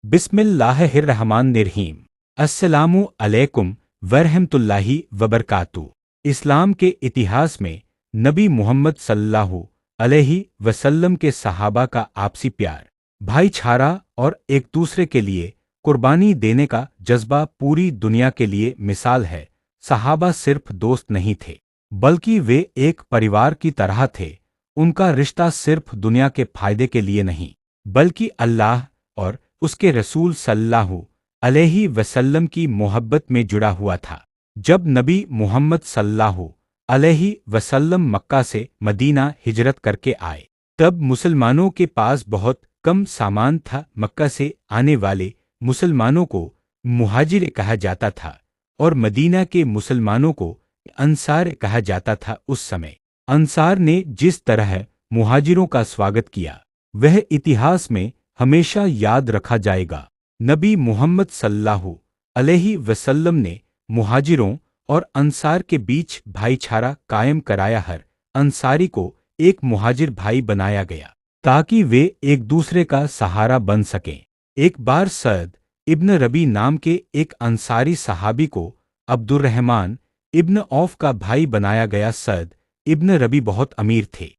बिस्मिल्लाहिर्रहमानिर्रहीम। अस्सलामु अलैकुम वरहमतुल्लाहि वबरकातुहू। इस्लाम के इतिहास में नबी मोहम्मद सल्लल्लाहु अलैहि वसल्लम के सहाबा का आपसी प्यार, भाईचारा और एक दूसरे के लिए कुर्बानी देने का जज्बा पूरी दुनिया के लिए मिसाल है। सहाबा सिर्फ दोस्त नहीं थे, बल्कि वे एक परिवार की तरह थे। उनका रिश्ता सिर्फ दुनिया के फायदे के लिए नहीं, बल्कि अल्लाह और उसके रसूल सल्लल्लाहु अलैहि वसल्लम की मोहब्बत में जुड़ा हुआ था। जब नबी मोहम्मद सल्लल्लाहु अलैहि वसल्लम मक्का से मदीना हिजरत करके आए, तब मुसलमानों के पास बहुत कम सामान था। मक्का से आने वाले मुसलमानों को मुहाजिर कहा जाता था और मदीना के मुसलमानों को अंसार कहा जाता था। उस समय अंसार ने जिस तरह मुहाजिरों का स्वागत किया, वह इतिहास में हमेशा याद रखा जाएगा। नबी मोहम्मद सल्लल्लाहु अलैहि वसल्लम ने मुहाजिरों और अंसार के बीच भाईचारा कायम कराया। हर अंसारी को एक मुहाजिर भाई बनाया गया ताकि वे एक दूसरे का सहारा बन सकें। एक बार सअद इब्न रबी नाम के एक अंसारी सहाबी को अब्दुर्रहमान इब्न औफ का भाई बनाया गया। सअद इब्न रबी बहुत अमीर थे।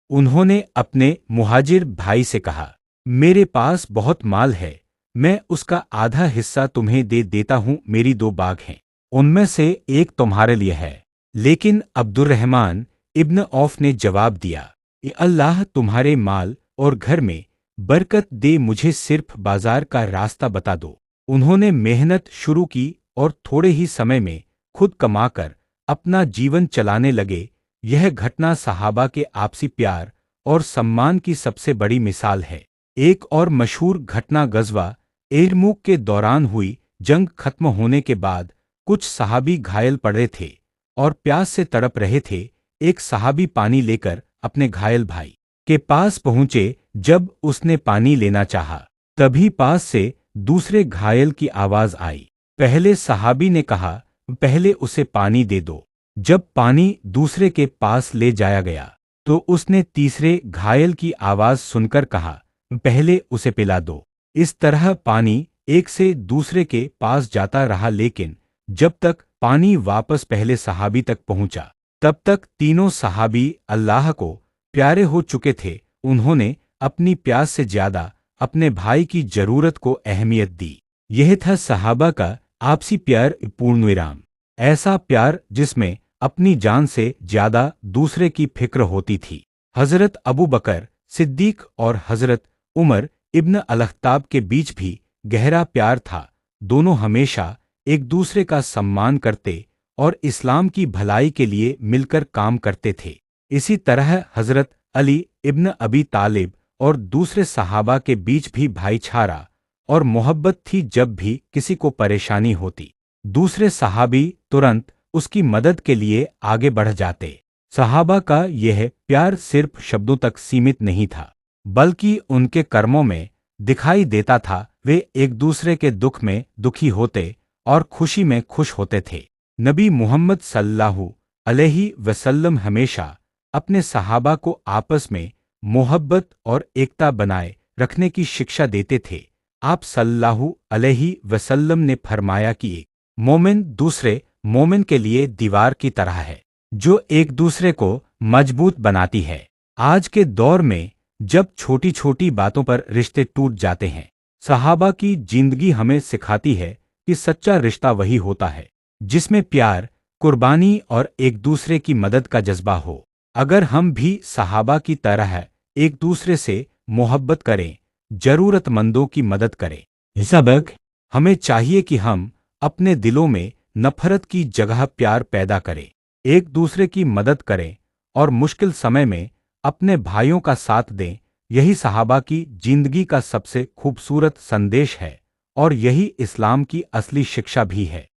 उन्होंने अपने मुहाजिर भाई से कहा, मेरे पास बहुत माल है, मैं उसका आधा हिस्सा तुम्हें दे देता हूँ। मेरी 2 बाग हैं, उनमें से एक तुम्हारे लिए है। लेकिन अब्दुर्रहमान इब्न औफ ने जवाब दिया, अल्लाह तुम्हारे माल और घर में बरकत दे, मुझे सिर्फ बाजार का रास्ता बता दो। उन्होंने मेहनत शुरू की और थोड़े ही समय में खुद कमाकर अपना जीवन चलाने लगे। यह घटना सहाबा के आपसी प्यार और सम्मान की सबसे बड़ी मिसाल है। एक और मशहूर घटना गज़वा एरमुक के दौरान हुई। जंग खत्म होने के बाद कुछ सहाबी घायल पड़े थे और प्यास से तड़प रहे थे। एक सहाबी पानी लेकर अपने घायल भाई के पास पहुंचे। जब उसने पानी लेना चाहा, तभी पास से दूसरे घायल की आवाज आई। पहले सहाबी ने कहा, पहले उसे पानी दे दो। जब पानी दूसरे के पास ले जाया गया, तो उसने तीसरे घायल की आवाज सुनकर कहा, पहले उसे पिला दो। इस तरह पानी एक से दूसरे के पास जाता रहा, लेकिन जब तक पानी वापस पहले सहाबी तक पहुंचा, तब तक तीनों सहाबी अल्लाह को प्यारे हो चुके थे। उन्होंने अपनी प्यास से ज्यादा अपने भाई की जरूरत को अहमियत दी। यह था सहाबा का आपसी प्यार पूर्णविराम। ऐसा प्यार जिसमें अपनी जान से ज्यादा दूसरे की फिक्र होती थी। हजरत अबू बकर सिद्दीक और हजरत उमर इब्न अल-खत्ताब के बीच भी गहरा प्यार था। दोनों हमेशा एक दूसरे का सम्मान करते और इस्लाम की भलाई के लिए मिलकर काम करते थे। इसी तरह हजरत अली इब्न अबी तालिब और दूसरे सहाबा के बीच भी भाईचारा और मोहब्बत थी। जब भी किसी को परेशानी होती, दूसरे सहाबी तुरंत उसकी मदद के लिए आगे बढ़ जाते। सहाबा का यह प्यार सिर्फ शब्दों तक सीमित नहीं था, बल्कि उनके कर्मों में दिखाई देता था। वे एक दूसरे के दुख में दुखी होते और खुशी में खुश होते थे। नबी मोहम्मद सल्लल्लाहु अलैहि वसल्लम हमेशा अपने सहाबा को आपस में मोहब्बत और एकता बनाए रखने की शिक्षा देते थे। आप सल्लल्लाहु अलैहि वसल्लम ने फरमाया कि एक मोमिन दूसरे मोमिन के लिए दीवार की तरह है, जो एक दूसरे को मजबूत बनाती है। आज के दौर में जब छोटी छोटी बातों पर रिश्ते टूट जाते हैं, सहाबा की जिंदगी हमें सिखाती है कि सच्चा रिश्ता वही होता है जिसमें प्यार, कुर्बानी और एक दूसरे की मदद का जज्बा हो। अगर हम भी सहाबा की तरह एक दूसरे से मोहब्बत करें, जरूरतमंदों की मदद करें। सबक हमें चाहिए कि हम अपने दिलों में नफरत की जगह प्यार पैदा करें, एक दूसरे की मदद करें और मुश्किल समय में अपने भाइयों का साथ दें। यही सहाबा की जिंदगी का सबसे खूबसूरत संदेश है और यही इस्लाम की असली शिक्षा भी है।